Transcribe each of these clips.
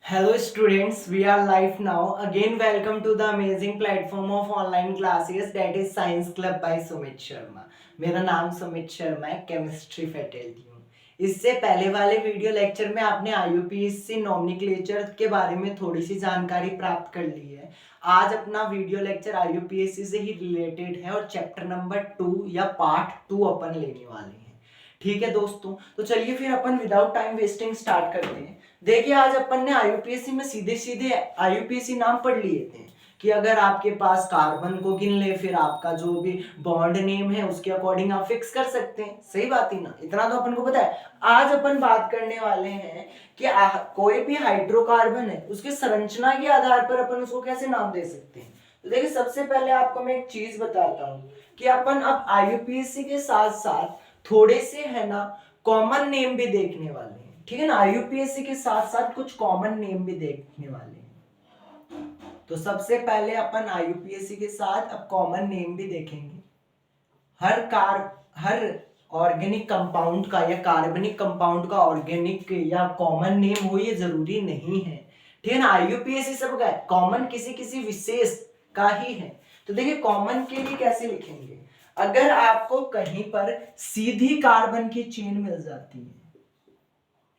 Hello students, we are live now. Again welcome to the amazing platform of online classes that is Science Club by Sumit Sharma. मेरा नाम सुमित शर्मा है, chemistry faculty हूँ। इससे पहले वाले video lecture में आपने IUPAC नोमेनक्लेचर के बारे में थोड़ी सी जानकारी प्राप्त कर ली है। आज अपना वीडियो लेक्चर IUPAC से ही रिलेटेड है और चैप्टर नंबर 2 या पार्ट 2 अपन लेने वाले हैं। ठीक है दोस्तों, तो चलिए फिर अपन विदाउट टाइम वेस्टिंग स्टार्ट करते हैं। देखिए, आज अपन ने आईयूपीएससी में सीधे सीधे आईयूपीएससी नाम पढ़ लिए थे कि अगर आपके पास कार्बन को गिन ले, फिर आपका जो भी बॉन्ड नेम है उसके अकॉर्डिंग आप फिक्स कर सकते हैं। सही बात ही ना, इतना तो अपन को पता है। आज अपन बात करने वाले हैं कि कोई भी हाइड्रोकार्बन है उसकी संरचना के आधार पर अपन उसको कैसे नाम दे सकते हैं। तो देखिए, सबसे पहले आपको मैं एक चीज बताता हूँ कि अपन अब आईयूपीएससी के साथ साथ थोड़े से है ना कॉमन नेम भी देखने वाले हैं। ठीक है ना, आईयूपीएससी के साथ साथ कुछ कॉमन नेम भी देखने वाले हैं। तो सबसे पहले अपन आईयूपीएससी के साथ अब कॉमन नेम भी देखेंगे। हर ऑर्गेनिक कंपाउंड का या कार्बनिक कंपाउंड का ऑर्गेनिक या कॉमन नेम हो ये जरूरी नहीं है। ठीक है ना, आईयूपीएससी सबका है, कॉमन किसी किसी विशेष का ही है। तो देखिए, कॉमन के लिए कैसे लिखेंगे। अगर आपको कहीं पर सीधी कार्बन की चेन मिल जाती है,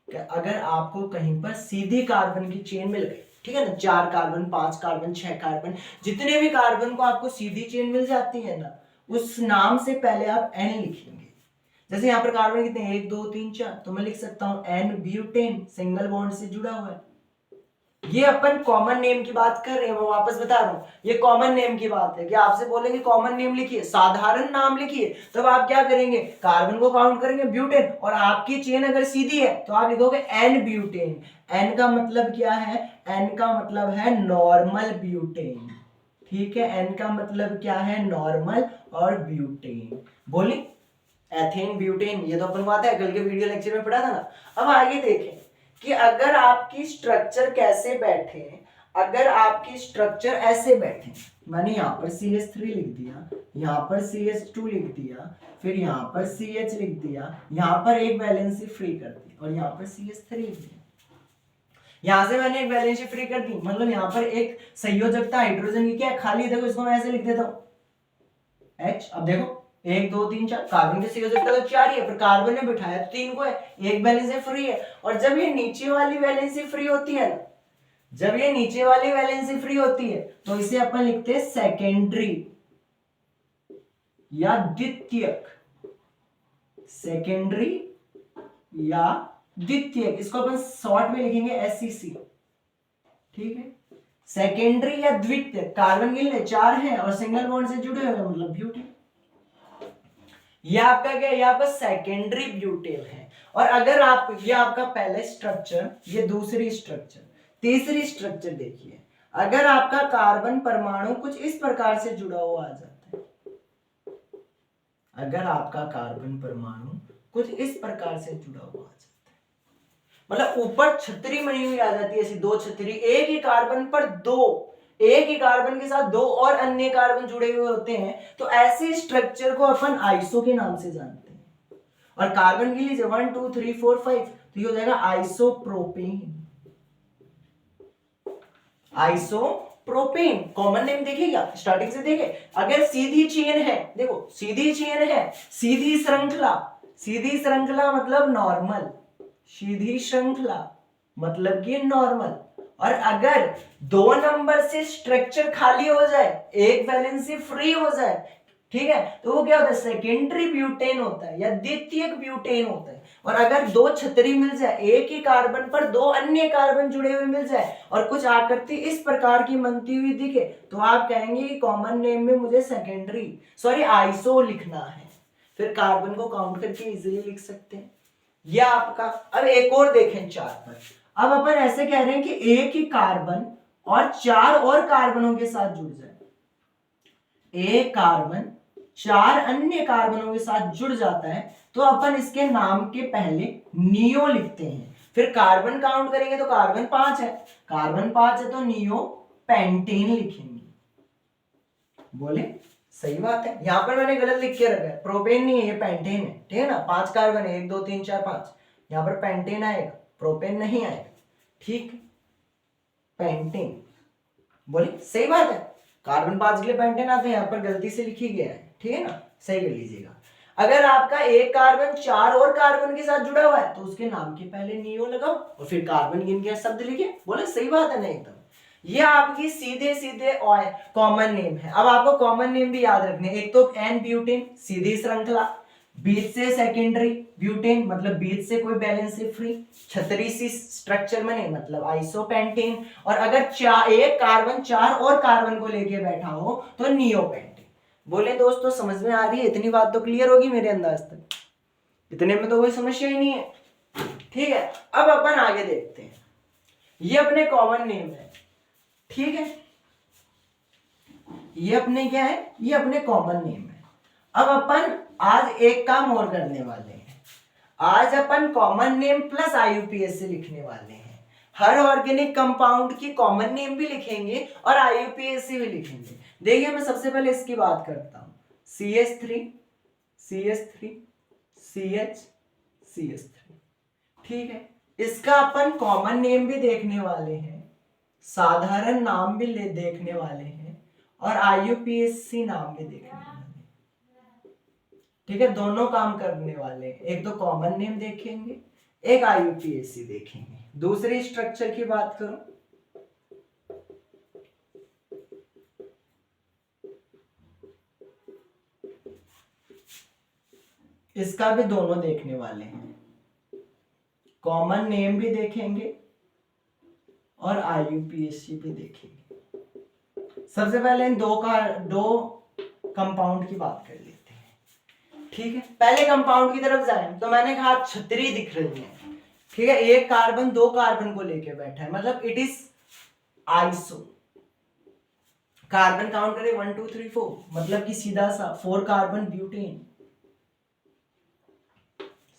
अगर आपको कहीं पर सीधी कार्बन की चेन मिल गई, ठीक है ना, 4 कार्बन 5 कार्बन 6 कार्बन, जितने भी कार्बन को आपको सीधी चेन मिल जाती है ना, उस नाम से पहले आप एन लिखेंगे। जैसे यहाँ पर कार्बन कितने हैं, 1 2 3 4, तो मैं लिख सकता हूं एन ब्यूटेन, सिंगल बॉन्ड से जुड़ा हुआ है। ये अपन कॉमन नेम की बात कर रहे हैं, मैं वापस बता रहा हूं, ये कॉमन नेम की बात है कि आपसे बोलेंगे कॉमन नेम लिखिए, साधारण नाम लिखिए, तब आप क्या करेंगे, कार्बन को काउंट करेंगे ब्यूटेन, और आपकी चेन अगर सीधी है तो आप लिखोगे एन ब्यूटेन। एन का मतलब क्या है, एन का मतलब है नॉर्मल ब्यूटेन। ठीक है, एन का मतलब क्या है, नॉर्मल और ब्यूटेन। बोली एथेन ब्यूटेन, ये तो अपन को आता है, कल के वीडियो लेक्चर में पढ़ा था ना। अब आगे देखें कि अगर आपकी स्ट्रक्चर कैसे बैठे, अगर आपकी स्ट्रक्चर ऐसे बैठे, मैंने यहाँ पर CH3 लिख दिया, यहाँ पर CH2 लिख दिया, फिर यहाँ पर CH लिख दिया, यहाँ पर एक वैलेंसी फ्री कर दी और यहाँ पर CH3 लिख दिया। यहां से मैंने एक वैलेंसी फ्री कर दी, मतलब यहाँ पर एक संयोजकता हाइड्रोजन की क्या है, खाली। देखो इसको मैं ऐसे लिख देता हूं H। अब देखो 1 2 3 4, कार्बन की संयोजकता तो 4 ही है, पर कार्बन ने बिठाया तो 3 को है, एक वैलेंसी फ्री है। और जब ये नीचे वाली वैलेंसी फ्री होती है ना, जब ये नीचे वाली वैलेंसी फ्री होती है तो इसे अपन लिखते हैं सेकेंडरी या द्वितीयक। सेकेंडरी या द्वितीयक, इसको अपन शॉर्ट में लिखेंगे SCC। ठीक है, सेकेंडरी या द्वितीयक, कार्बन गिनले 4 हैं और सिंगल बॉन्ड से जुड़े हुए, मतलब ब्यूटेन। ये आपका क्या है, ये आपका सेकेंडरी ब्यूटेन है। और अगर आप, ये आपका पहले स्ट्रक्चर, ये दूसरी स्ट्रक्चर, तीसरी स्ट्रक्चर देखिए। अगर आपका कार्बन परमाणु कुछ इस प्रकार से जुड़ा हुआ आ जाता है, अगर आपका कार्बन परमाणु कुछ इस प्रकार से जुड़ा हुआ आ जाता है, मतलब ऊपर छतरी बनी हुई आ जाती है, ऐसी 2 छतरी, एक ही कार्बन पर 2, एक ही कार्बन के साथ 2 और अन्य कार्बन जुड़े हुए होते हैं, तो ऐसे स्ट्रक्चर को अपन आइसो के नाम से जानते हैं। और कार्बन के लिए 1 2 3 4 5, तो ये हो जाएगा आइसोप्रोपेन। आइसोप्रोपेन कॉमन नेम देखिएगा, स्टार्टिंग से देखे। अगर सीधी चेन है, देखो सीधी चेन है, सीधी श्रृंखला, सीधी श्रृंखला मतलब नॉर्मल, सीधी श्रृंखला मतलब कि नॉर्मल। और अगर 2 नंबर से स्ट्रक्चर खाली हो जाए, एक वैलेंसी फ्री हो जाए, ठीक है, तो वो क्या होता है, सेकेंडरी ब्यूटेन होता है या द्वितीयक ब्यूटेन होता है। और अगर 2 छतरी मिल जाए, एक ही कार्बन पर 2 अन्य कार्बन जुड़े हुए मिल जाए और कुछ आकृति इस प्रकार की बनती हुई दिखे, तो आप कहेंगे कि कॉमन नेम में मुझे आइसो लिखना है। फिर कार्बन को काउंट करके इजीली लिख सकते हैं। यह आपका, अब एक और देखें 4 पर। अब अपन ऐसे कह रहे हैं कि एक ही कार्बन और 4 और कार्बनों के साथ जुड़ जाए, एक कार्बन 4 अन्य कार्बनों के साथ जुड़ जाता है, तो अपन इसके नाम के पहले नियो लिखते हैं। फिर कार्बन काउंट करेंगे तो कार्बन 5 है, कार्बन 5 है तो नियो पेंटेन लिखेंगे। बोले सही बात है, यहां पर मैंने गलत लिख के रखा है, प्रोपेन नहीं है, ये पेंटेन है। ठीक है ना, 5 कार्बन है, 1 2 3 4 5, यहां पर पेंटेन आएगा, प्रोपेन नहीं आएगा। ठीक, पेंटेन। बोले सही बात है, कार्बन 5 के लिए पेंटेन आता है, यहाँ पर गलती से लिखी गया है, ठीक है ना, सही कर लीजिएगा। अगर आपका एक कार्बन 4 और कार्बन के साथ जुड़ा हुआ है तो उसके नाम के पहले नियो लगाओ और फिर कार्बन गिन के शब्द लिखे। बोले सही बात है ना एकदम। ये आपकी सीधे सीधे कॉमन नेम है। अब आपको कॉमन नेम भी याद रखने, एक तो एन ब्यूटेन सीधी श्रृंखला, बीच से सेकेंडरी ब्यूटेन मतलब बीच से कोई बैलेंस से फ्री, छतरी सी स्ट्रक्चर में नहीं मतलब आइसोपेंटेन, और अगर एक कार्बन 4 और कार्बन को लेके बैठा हो तो नियोपेंटेन। बोले दोस्तों समझ में आ रही है? इतनी बात तो क्लियर होगी मेरे अंदाज तक, इतने में तो कोई समस्या ही नहीं है, ठीक है। अब अपन आगे देखते हैं, ये अपने कॉमन नेम है, ठीक है, ये अपने क्या है, ये अपने कॉमन नेम है। अब अपन आज एक काम और करने वाले हैं, आज अपन कॉमन नेम प्लस आईयूपीएसी से लिखने वाले हैं। हर ऑर्गेनिक कंपाउंड की कॉमन नेम भी लिखेंगे और आईयूपीएसी भी लिखेंगे। देखिए मैं सबसे पहले इसकी बात करता हूं, CH3 CH3 CH CH3, ठीक है। इसका अपन कॉमन नेम भी देखने वाले हैं, साधारण नाम भी देखने वाले हैं और आईयूपीएसी नाम भी देखने वाले हैं, ठीक है। दोनों काम करने वाले हैं, एक तो कॉमन नेम देखेंगे, एक आईयूपीएसी देखेंगे। दूसरी स्ट्रक्चर की बात करूं, इसका भी दोनों देखने वाले हैं, कॉमन नेम भी देखेंगे और आईयूपीएसी भी देखेंगे। सबसे पहले इन दो कंपाउंड की बात कर लेते हैं, ठीक है। पहले कंपाउंड की तरफ जाएं तो मैंने कहा छतरी दिख रही है, ठीक है, एक कार्बन 2 कार्बन को लेके बैठा है मतलब it is iso. Carbon count करें 1 2 3 4 मतलब कि सीधा सा 4 कार्बन ब्यूटेन,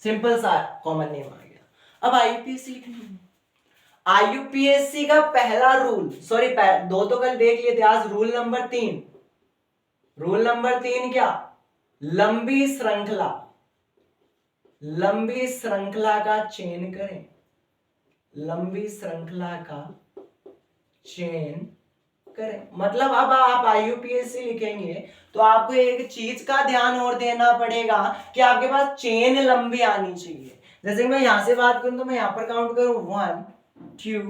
सिंपल सा कॉमन नेम आ गया। अब आईयूपीएसी लिखनी है। आईयूपीएसी का पहला रूल, सॉरी दो तो कल देख लिए थे, आज रूल नंबर 3। रूल नंबर 3 क्या, लंबी श्रृंखला, लंबी श्रृंखला का चयन करें, लंबी श्रृंखला का चयन करें। मतलब अब आप आईयूपीएसी लिखेंगे तो आपको एक चीज का ध्यान और देना पड़ेगा कि आपके पास चेन लंबी आनी चाहिए। जैसे मैं यहां से बात करूं तो मैं यहां पर काउंट करूं 1 2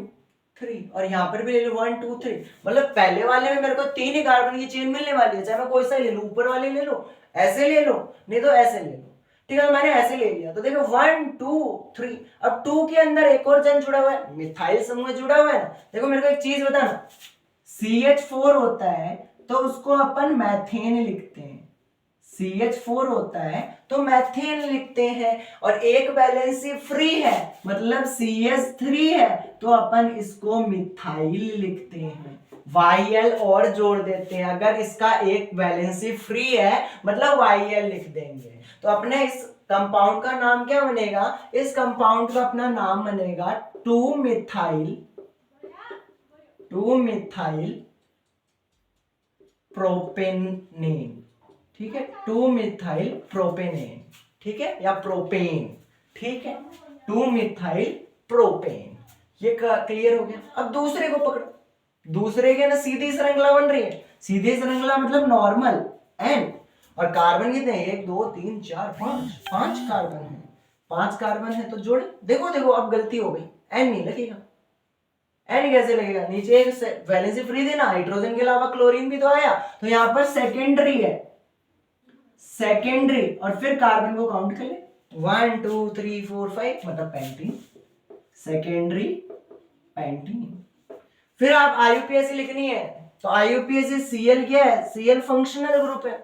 3 और यहां पर भी ले लो 1 2 3, मतलब पहले वाले में मेरे को 3 ही कार्बन की चेन मिलने वाली है, चाहे मैं कोई सा ले लूं, ऊपर वाले ले लो, ऐसे ले लो, नहीं तो ऐसे ले लो, ठीक है। मैंने ऐसे ले लिया तो देखो 1 2 3, अब 2 के अंदर एक और जन जुड़ा हुआ है, मिथाइल समूह जुड़ा हुआ है ना। देखो मेरे को एक चीज बताना, CH4 होता है तो उसको अपन मैथेन लिखते हैं, CH4 होता है तो मैथेन लिखते हैं, और एक वैलेंसी फ्री है मतलब CH3 है तो अपन इसको मिथाइल लिखते हैं, YL और जोड़ देते हैं। अगर इसका एक वैलेंसी फ्री है मतलब YL लिख देंगे। तो अपने इस कंपाउंड का नाम क्या बनेगा, इस कंपाउंड का अपना नाम बनेगा 2 मिथाइल प्रोपेनेन, ठीक है, 2 मिथाइल प्रोपेनेन, ठीक है, या प्रोपेन, ठीक है, 2 मिथाइल प्रोपेन। ये क्लियर हो गया। अब दूसरे को पकड़ो, दूसरे के ना सीधी श्रृंखला बन रही है, सीधी श्रृंखला मतलब नॉर्मल एन, और कार्बन कितने, 1 2 3 4 5 कार्बन है, 5 कार्बन है तो जोड़े। देखो देखो अब गलती हो गई, एन नहीं लगेगा, एन कैसे लगेगा, नीचे एक वैलेंसी फ्री देना, हाइड्रोजन के अलावा क्लोरीन भी तो आया, तो यहां पर सेकेंडरी है, सेकेंडरी, और फिर कार्बन को काउंट कर ले 1 2 3 4 5 मतलब पेंटीन, सेकेंडरी पेंटीन। फिर आप आईयूपीएसी लिखनी है तो आईयूपीएसी Cl क्या है, Cl फंक्शनल ग्रुप है,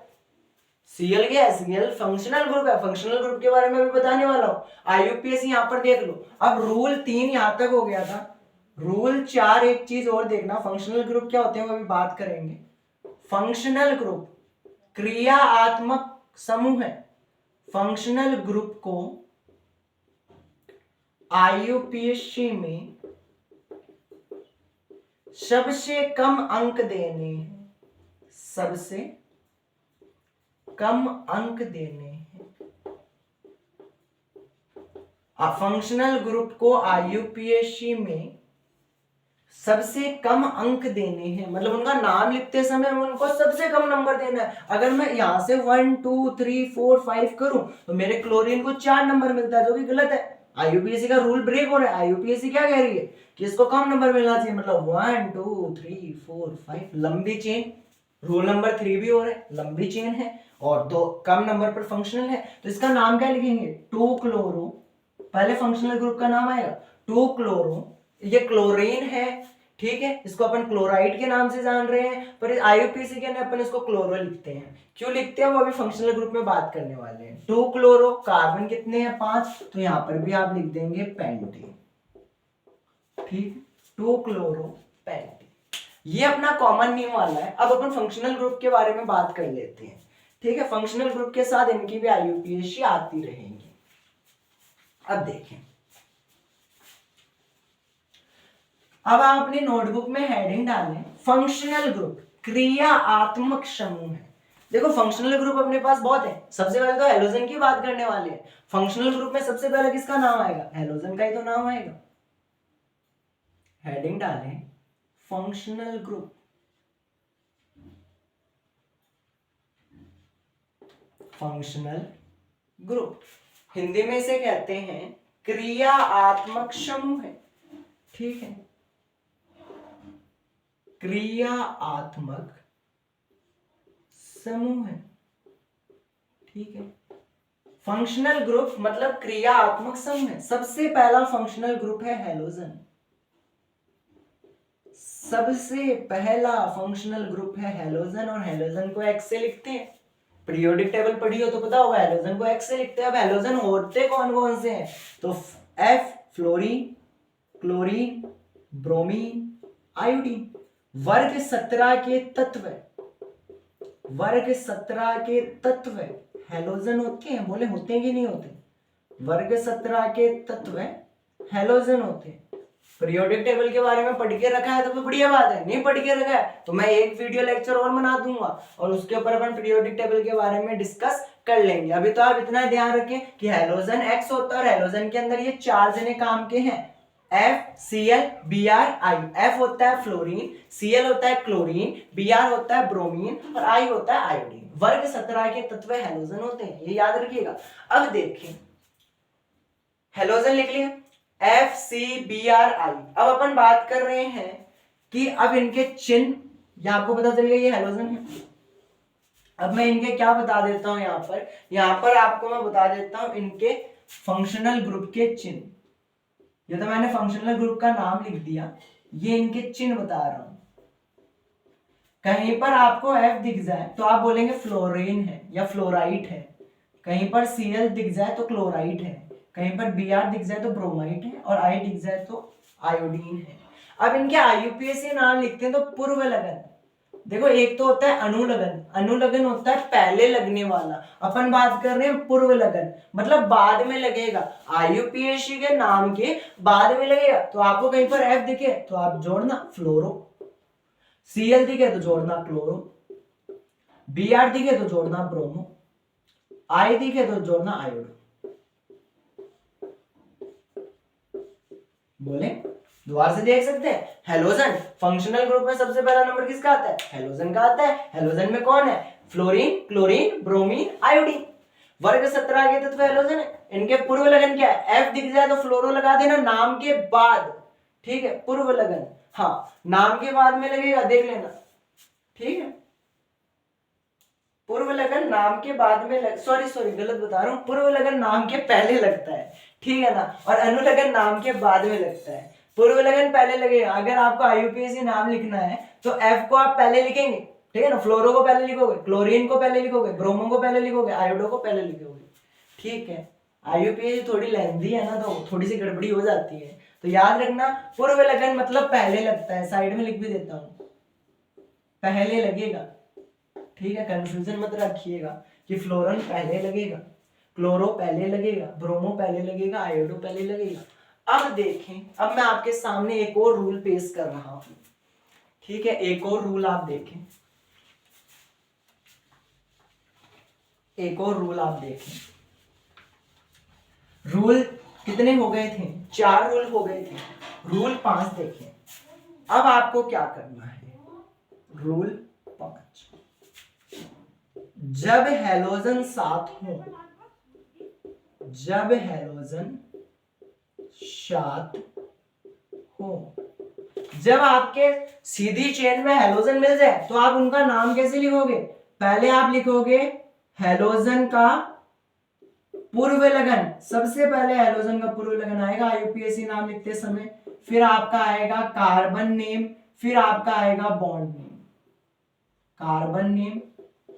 Cl क्या है, Cl फंक्शनल ग्रुप है, फंक्शनल ग्रुप के बारे में भी बताने वाला हूं। आईयूपीएसी यहां पर देख लो। अब रूल 3 यहां तक हो गया था, रूल 4 एक चीज और देखना, फंक्शनल ग्रुप क्या होते हैं वो अभी बात करेंगे। फंक्शनल ग्रुप क्रियात्मक समूह है, फंक्शनल ग्रुप को आईयूपीएसी में सबसे कम अंक देने हैं, सबसे कम अंक देने हैं। फंक्शनल ग्रुप को आईयूपीएसी में सबसे कम अंक देने हैं, मतलब उनका नाम लिखते समय उनको सबसे कम नंबर देना है। अगर मैं यहाँ से 1 2 3 4 5 करूं तो मेरे क्लोरीन को 4 नंबर मिलता है, जो कि गलत है। आईयूपीएसी का रूल ब्रेक हो रहा है। आईयूपीएसी क्या कह रही है कि इसको कम नंबर मिलना चाहिए, मतलब 1 2 3 4 5 लंबी चेन। रूल नंबर 3 भी हो रहा है, लंबी चेन है और तो कम नंबर पर फंक्शनल है, तो इसका नाम क्या लिखेंगे, 2 क्लोरो। पहले फंक्शनल ग्रुप का नाम आएगा 2 क्लोरो, ये क्लोरीन है, ठीक है, इसको अपन क्लोराइड के नाम से जान रहे हैं, पर आईयूपीएसी के अंदर अपन इसको क्लोरो लिखते हैं। क्यों लिखते हैं वो अभी फंक्शनल ग्रुप में बात करने वाले हैं। 2 क्लोरो, कार्बन कितने हैं 5, तो यहां पर भी आप लिख देंगे पेंटेन, ठीक, 2 क्लोरो पेंटेन। ये अपना कॉमन नेम वाला है। अब अपन फंक्शनल ग्रुप के बारे में बात कर लेते हैं, ठीक है। फंक्शनल ग्रुप के साथ इनकी भी आईयूपीएसी आती रहेंगी। अब देखें, अब आप अपनी नोटबुक में हेडिंग डालें फंक्शनल ग्रुप क्रियात्मक समूह है। देखो फंक्शनल ग्रुप अपने पास बहुत है। सबसे पहले तो हेलोजन की बात करने वाले हैं। फंक्शनल ग्रुप में सबसे पहले किसका नाम आएगा, हेलोजन का ही तो नाम आएगा। हेडिंग डालें functional group, functional group Hindi में इसे कहते हैं क्रियात्मक समूह है, ठीक है, क्रियात्मक समूह है, ठीक है। फंक्शनल ग्रुप मतलब क्रियात्मक समूह है। सबसे पहला फंक्शनल ग्रुप है हेलोजन, सबसे पहला फंक्शनल ग्रुप है हेलोजन, और हेलोजन को एक्स से लिखते हैं। पीरियोडिक टेबल पढ़ी हो तो पता होगा, हेलोजन को एक्स से लिखते हैं। अब हेलोजन होते कौन कौन से हैं, तो F fluorine, chlorine, bromine, iodine. वर्ग 17 के तत्व, वर्ग 17 के तत्व हेलोजन होते हैं। बोले होते हैं कि नहीं होते, वर्ग 17 के तत्व हेलोजन होते हैं। पीरियोडिक टेबल के बारे में पढ़ के रखा है तो बढ़िया बात है, नहीं पढ़ के रखा है तो मैं एक वीडियो लेक्चर और बना दूंगा और उसके ऊपर अपन पीरियोडिक टेबल के बारे में डिस्कस कर लेंगे। अभी तो आप इतना ध्यान रखें कि हेलोजन एक्स होता है और हेलोजन के अंदर ये 4 जने काम के हैं, F C L B R I. F होता है फ्लोरीन, सीएल होता है क्लोरीन, बीआर होता है ब्रोमीन और आई होता है आयोडीन। वर्ग 17 के तत्व हेलोजन होते हैं, ये याद रखिएगा। अब देखिए हेलोजन लिख लिया F C B R I. अब अपन बात कर रहे हैं कि अब इनके चिन्ह, यह आपको पता चल गया ये हेलोजन है। अब मैं इनके क्या बता देता हूं, यहां पर आपको मैं बता देता हूं इनके फंक्शनल ग्रुप के चिन्ह। ये तो मैंने फंक्शनल ग्रुप का नाम लिख दिया, ये इनके चिन्ह बता रहा हूं। कहीं पर आपको एफ दिख जाए तो आप बोलेंगे फ्लोरीन है या फ्लोराइट है, कहीं पर सीएल दिख जाए तो क्लोराइट है, कहीं पर बीआर दिख जाए तो ब्रोमाइट है और आई दिख जाए तो आयोडीन है। अब इनके आईयूपीएसी नाम लिखते हैं तो पूर्व लगन। देखो एक तो होता है अनुलगन, अनुलगन होता है पहले लगने वाला, अपन बात कर रहे हैं पूर्व लगन मतलब बाद में लगेगा। आईयूपीएसी के नाम के बाद में लगेगा, तो आपको कहीं पर एफ दिखे तो आप जोड़ना फ्लोरो, सीएल दिखे तो जोड़ना क्लोरो, बीआर दिखे तो जोड़ना ब्रोमो, आई दिखे तो जोड़ना आयोडो। बोले द्वार से देख सकते हैं हेलोजन फंक्शनल ग्रुप में सबसे पहला नंबर किसका आता है, हेलोजन का आता है। हेलोजन में कौन है, फ्लोरीन, क्लोरीन, ब्रोमीन, आयोडीन। वर्ग 17 के तत्व हेलोजन है। इनके पूर्व लगन क्या है, एफ दिख जाए तो फ्लोरो लगा देना नाम के बाद, ठीक है, पूर्व लगन, हाँ नाम के बाद में लगेगा, देख लेना, ठीक है। पूर्व लगन नाम के बाद में सॉरी गलत बता रहा हूं, पूर्व लगन नाम के पहले लगता है, ठीक है ना, और अनुलगन नाम के बाद में लगता है। पूर्व लगन पहले लगेगा। अगर आपको आईयूपीएसी नाम लिखना है तो एफ को आप पहले लिखेंगे, ठीक है ना, फ्लोरो को पहले लिखोगे, क्लोरीन को पहले लिखोगे, ब्रोमो को पहले लिखोगे, आयोडो को पहले लिखोगे, ठीक है। आईयूपीएसी थोड़ी लेंथी है ना, तो थोड़ी सी गड़बड़ी हो जाती है, तो याद रखना पूर्व लगन मतलब पहले लगता है। साइड में लिख भी देता हूं, पहले लगेगा, ठीक है, कंफ्यूजन मत रखिएगा कि फ्लोरन पहले लगेगा, क्लोरो पहले लगेगा, ब्रोमो पहले लगेगा, आयोडो पहले लगेगा। अब देखें, अब मैं आपके सामने एक और रूल पेश कर रहा हूं, ठीक है, एक और रूल आप देखें, एक और रूल आप देखें। रूल कितने हो गए थे, 4 रूल हो गए थे, रूल 5 देखें। अब आपको क्या करना है, रूल 5, जब हैलोजन साथ हो, जब हैलोजन साथ हो, जब आपके सीधी चेन में हैलोजन मिल जाए तो आप उनका नाम कैसे लिखोगे, पहले आप लिखोगे हैलोजन का पूर्व लगन, सबसे पहले हैलोजन का पूर्व लगन आएगा आईयूपीएसी नाम लिखते समय, फिर आपका आएगा कार्बन नेम, फिर आपका आएगा bond name, carbon name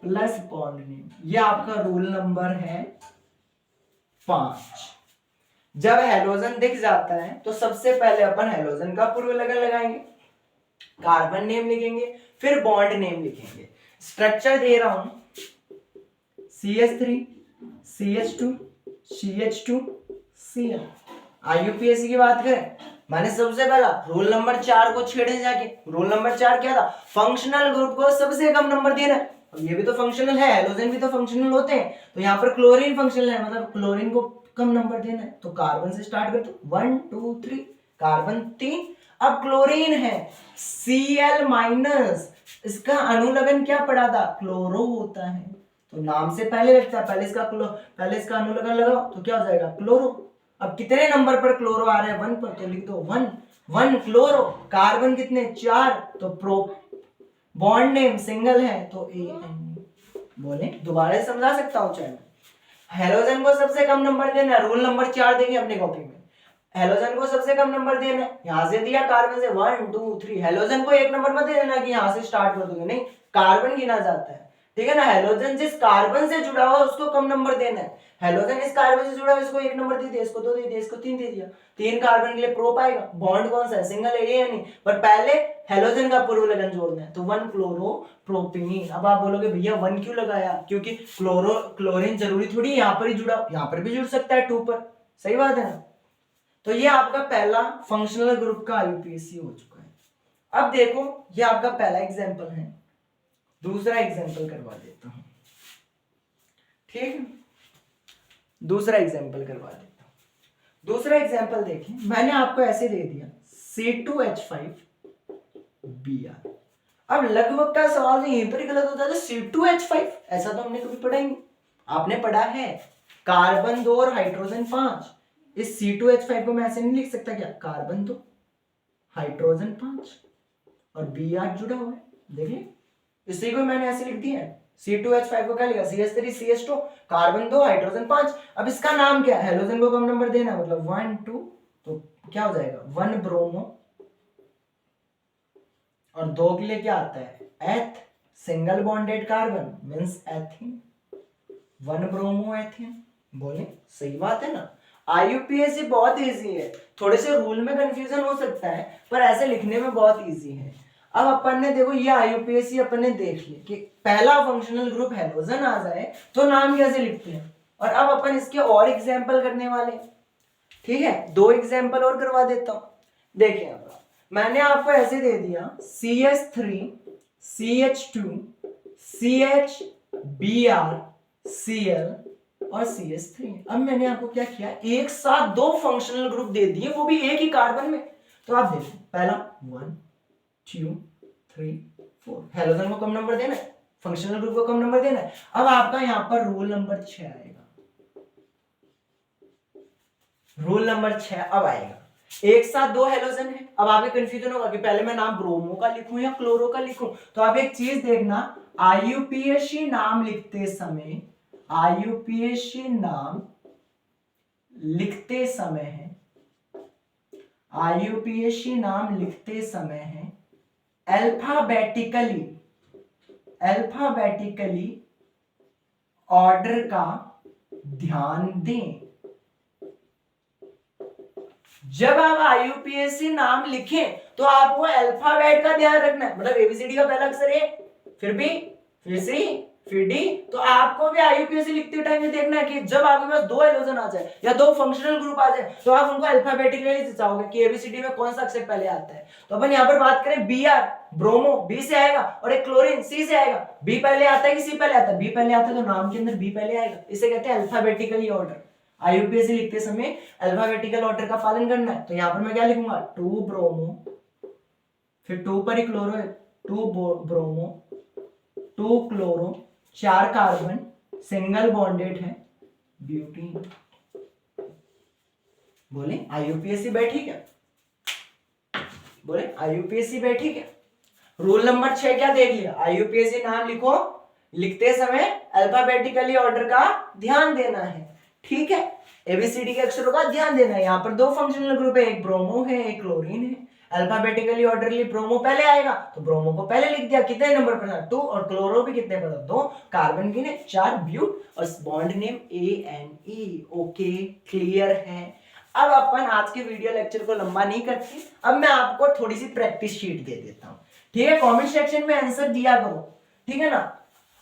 plus bond name, ये आपका रूल नंबर है 5। जब हैलोजन दिख जाता है तो सबसे पहले अपन हैलोजन का पूर्व लगन लगाएंगे, कार्बन नेम लिखेंगे, फिर बॉन्ड नेम लिखेंगे। स्ट्रक्चर दे रहा हूं, CH3 CH2 CH2 Cl। IUPAC की बात करें, मैंने सबसे पहला रूल नंबर 4 को छेड़े जाके, रूल नंबर 4 क्या था, फंक्शनल ग्रुप को सबसे कम नंबर देना। अब ये भी तो फंक्शनल है, हैलोजन भी तो फंक्शनल होते हैं, तो यहाँ पर क्लोरीन फंक्शनल है, मतलब क्लोरीन को कम नंबर देना है, तो कार्बन से स्टार्ट करते 1 2 3, कार्बन 3। अब क्लोरीन है Cl माइनस, इसका अनुलग्न क्या पड़ा था, क्लोरो होता है, तो नाम से पहले लगता है, पहले इसका अनुलग्न लगाओ तो क्या हो जाएगा, क्लोरो। अब कितने नंबर पर क्लोरो आ रहा है, 1 पर, तो लिख दो 1 क्लोरो। कार्बन कितने, 4, तो प्रो, बॉन्ड नेम सिंगल है तो AN। बोले दोबारा समझा सकता हूं चाहे, हैलोजन को सबसे कम नंबर देना, रूल नंबर 4 देंगे अपनी कॉपी में, हैलोजन को सबसे कम नंबर देना, यहां से दिया कार्बन से 1 2 3, हैलोजन को एक नंबर मत दे देना कि यहां से स्टार्ट कर दोगे, नहीं, कार्बन गिना जाता है, ठीक है ना। हैलोजन जिस कार्बन से जुड़ा हुआ उसको कम नंबर देना है, हैलोजन इस कार्बन से जुड़ा हुआ, इसको 1 नंबर दे दिया, इसको 2 दे दिया, इसको 3 दे दिया, 3 कार्बन के लिए प्रोप आएगा, बॉन्ड कौन सा है, सिंगल है, ये या नहीं, पर पहले हैलोजन का पूर्व लगन जोड़ना है, तो 1 क्लोरो प्रोपेन। अब आप बोलोगे भैया 1 क्यों लगाया, क्योंकि क्लोरीन जरूरी थोड़ी यहाँ पर ही जुड़ा, यहाँ पर भी जुड़ सकता है 2 पर, सही बात है ना। तो ये आपका पहला फंक्शनल ग्रुप का आईयूपीएसी हो चुका है। अब देखो ये आपका पहला एग्जांपल है, दूसरा एग्जांपल करवा देता हूं, ठीक है, दूसरा एग्जांपल करवा देता हूं। दूसरा एग्जांपल देखें, मैंने आपको ऐसे दे दिया C2H5Br। अब लगभग का सवाल तो यहीं पर ही गलत होता है, C2H5 ऐसा तो हमने कभी पढ़ा ही नहीं, आपने पढ़ा है कार्बन 2 और हाइड्रोजन 5, इस C2H5 को मैं ऐसे नहीं लिख सकता क्या, कार्बन 2 हाइड्रोजन 5 और Br जुड़ा हुआ है, देखिए इसी को मैंने ऐसे लिख दिया है, C2H5 को क्या लिखा, CH3 CH2 कार्बन 2 हाइड्रोजन 5। अब इसका नाम क्या है, हैलोजन को कम नंबर देना, मतलब 1 2, तो क्या हो जाएगा 1 ब्रोमो, और 2 के लिए क्या आता है, एथ, single bonded carbon means ethene, 1 bromo ethene. बोले सही बात है ना। आईयूपीएसी बहुत इजी है, थोड़े से रूल में कंफ्यूजन हो सकता है, पर ऐसे लिखने में बहुत इजी है। अब अपन ने देखो ये आईयूपीएसी अपन ने देख लिया कि पहला फंक्शनल ग्रुप हैलोजन आ जाए तो नाम कैसे लिखते हैं, और अब अपन इसके और एग्जांपल करने वाले हैं, ठीक है, 2 एग्जांपल और करवा देता हूं। देखिए अब मैंने आपको ऐसे दे दिया CH3 CH2 CH Br Cl और CH3। अब मैंने आपको क्या किया, एक साथ 2 फंक्शनल ग्रुप दे दिए, वो भी एक ही कार्बन में। तो आप देखो पहला 1 2 3 4, हैलोजन को कम नंबर देना है, फंक्शनल ग्रुप को कम नंबर देना है। अब आपका यहां पर रूल नंबर 6 आएगा, रूल नंबर 6 अब आएगा, एक साथ 2 हैलोजन है। अब आपके कंफ्यूजन होगा कि पहले मैं नाम ब्रोमो का लिखूं या क्लोरो का लिखूं, तो आप एक चीज देखना, आईयूपीएसी नाम लिखते समय, आईयूपीएसी नाम लिखते समय है, आईयूपीएसी नाम लिखते समय है अल्फाबेटिकली ऑर्डर का ध्यान दें। जब आप आईयूपीएसी नाम लिखें तो आपको अल्फाबेट का ध्यान रखना है, मतलब एबीसीडी का पहला अक्षर ए, फिर बी, फिर सी, फिर डी। तो आपको भी आईयूपीएसी लिखते टाइम में देखना है कि जब आपके पास 2 हैलोजन आ जाए या 2 फंक्शनल ग्रुप आ जाए तो आप उनको अल्फाबेटिकली चाहोगे कि एबीसीडी में कौन सा अक्षर पहले आता है। तो अपन यहाँ पर बात करें Br, ब्रोमो बी से आएगा, और एक क्लोरीन सी से आएगा। बी पहले आता है कि सी पहले आता है, बी पहले आता है, तो नाम के अंदर बी पहले आएगा, इसे कहते हैं अल्फाबेटिकली ऑर्डर। आईयूपीएसी लिखते समय अल्फाबेटिकल ऑर्डर का पालन करना है। तो यहाँ पर मैं क्या लिखूंगा, 2 ब्रोमो फिर 2 पर ही क्लोरो है, 2 bromo, 2 chloro, 4 carbon, single bonded है ब्यूटीन। बोले आईयूपीएसी बैठी क्या? बोले आईयूपीएसी बैठी क्या? रूल नंबर 6 क्या देख लिया? आईयूपीएसी नाम लिखो, लिखते समय अल्फाबेटिकली ऑर्डर का ध्यान देना है, ठीक है, एबीसीडी के अक्षरों का ध्यान देना है। यहाँ पर 2 फंक्शनल ग्रुप है, एक ब्रोमो है एक क्लोरीन है। अल्फाबेटिकली ऑर्डरली ब्रोमो पहले आएगा तो ब्रोमो को पहले लिख दिया, कितने नंबर पर था 2, और क्लोरो भी कितने पर था 2, कार्बन कितने 4, ब्यूट, और bond name ANE। Okay, clear है। अब अपन आज के वीडियो लेक्चर को लंबा नहीं करते, अब मैं आपको थोड़ी सी प्रैक्टिस शीट दे देता हूँ, ठीक है। कमेंट सेक्शन में आंसर दिया करो, ठीक है ना।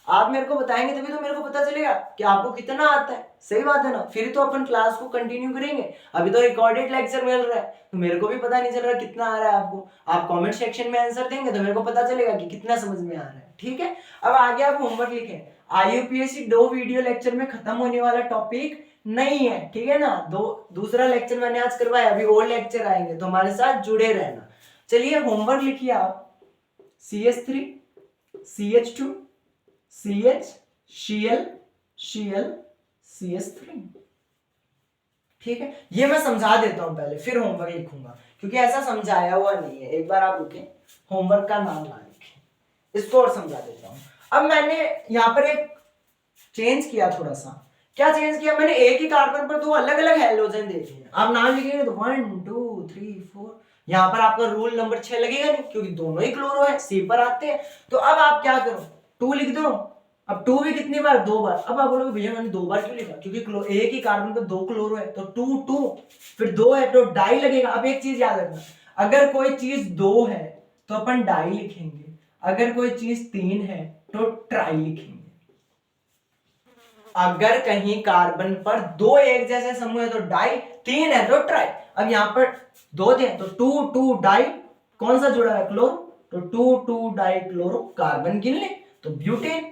आप मेरे को बताएंगे तभी तो मेरे को पता चलेगा कि आपको कितना आता है, सही बात है ना। फिर तो अपन क्लास को कंटिन्यू करेंगे, अभी तो रिकॉर्डेड लेक्चर मिल रहा है तो मेरे को भी पता नहीं चल रहा कितना आ रहा है आपको। आप कमेंट सेक्शन में आंसर देंगे तो मेरे को पता चलेगा कि कितना समझ में आ रहा है, ठीक है। अब आगे आप होमवर्क लिखें। आईयूपीएसी 2 वीडियो लेक्चर में खत्म होने वाला टॉपिक नहीं है, ठीक है ना। दूसरा लेक्चर मैंने आज करवाया, अभी और लेक्चर आएंगे तो हमारे साथ जुड़े रहना। चलिए होमवर्क लिखिए आप। CH3 CH2 CH Cl CH3, ठीक है। ये मैं समझा देता हूं पहले, फिर होमवर्क लिखूंगा क्योंकि ऐसा समझाया हुआ नहीं है। एक बार आप रुके, होमवर्क का नाम ना लिखें, इसको और समझा देता हूं। अब मैंने यहाँ पर एक चेंज किया थोड़ा सा। क्या चेंज किया? मैंने एक ही कार्बन पर 2 अलग अलग हैलोजन देखे हैं। आप नाम लिखेंगे तो 1 2 3 4, यहाँ पर आपका रूल नंबर 6 लगेगा नहीं क्योंकि दोनों ही क्लोरो है, सी पर आते हैं। तो अब आप क्या करो, 2 लिख दो। अब 2 भी कितनी बार? 2 बार। अब आप बोलोगे भैया मैंने 2 बार क्यों लिखा? क्योंकि एक ही कार्बन पर 2 क्लोरो है तो 2 2, फिर 2 है तो डाई लगेगा। अब एक चीज याद रखना, अगर कोई चीज 2 है तो अपन डाई लिखेंगे, अगर कोई चीज 3 है तो ट्राई लिखेंगे। अगर कहीं कार्बन पर 2 एक जैसे समूह है तो डाई, 3 है तो ट्राई। अब यहाँ पर 2 थे तो 2 2 डाई, कौन सा जुड़ा है? क्लोरो, तो 2 2 डाई क्लोरो, कार्बन गिन ले तो ब्यूटेन।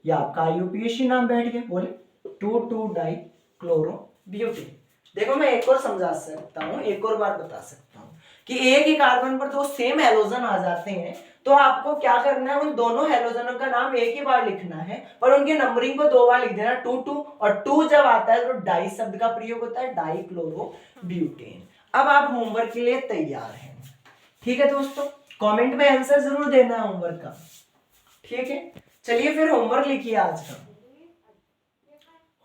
ये आपका आईयूपीएसी नाम बैठ गया। बोले 2 2 डाई क्लोरो ब्यूटेन। देखो मैं एक और समझा सकता हूँ, एक और बार बता सकता हूँ कि एक ही कार्बन पर 2 सेम हैलोजन आ जाते हैं तो आपको क्या करना है, उन दोनों हैलोजनों का नाम एक ही बार लिखना है पर उनकी नंबरिंग को 2 बार लिख देना, 2 2, और 2 जब आता है तो डाई शब्द का प्रयोग होता है, डाई क्लोरो ब्यूटेन। अब आप होमवर्क के लिए तैयार हैं, ठीक है दोस्तों। कमेंट में आंसर जरूर देना है होमवर्क का, ठीक है। चलिए फिर होमवर्क लिखिए आज का।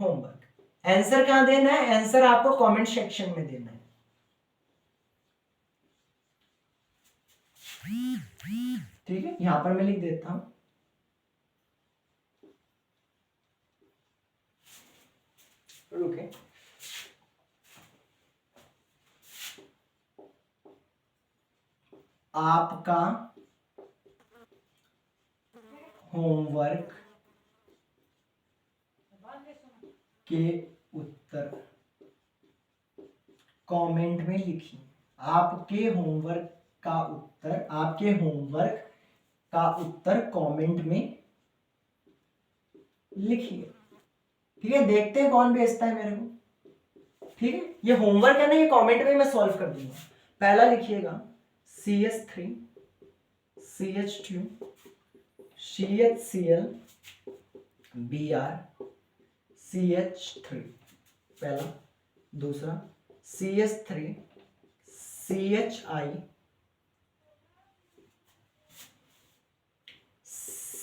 होमवर्क आंसर कहां देना है? आंसर आपको कमेंट सेक्शन में देना है। ठीक है, यहां पर मैं लिख देता हूं। रुके, आपका होमवर्क के उत्तर कमेंट में लिखिए। आपके होमवर्क का उत्तर, आपके होमवर्क का उत्तर कमेंट में लिखिए, ठीक है। देखते हैं कौन भेजता है मेरे को, ठीक है। ये होमवर्क है ना, ये कमेंट में मैं सॉल्व कर दूंगा। पहला लिखिएगा CH3 CH2 CHCl Br CH3, पहला। दूसरा CH3 CHI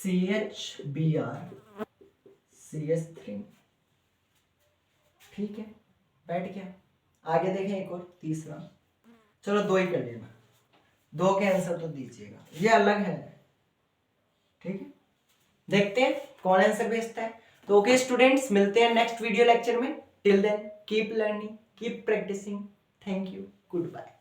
CHBr CH3, ठीक है, बैठ गया। आगे देखें एक और, तीसरा। चलो 2 ही कर लेना, 2 के आंसर तो दीजिएगा, ये अलग है, ठीक है। देखते हैं कौन आंसर भेजता है। तो ओके स्टूडेंट्स, मिलते हैं नेक्स्ट वीडियो लेक्चर में। Till then keep learning, keep practising. Thank you, good bye.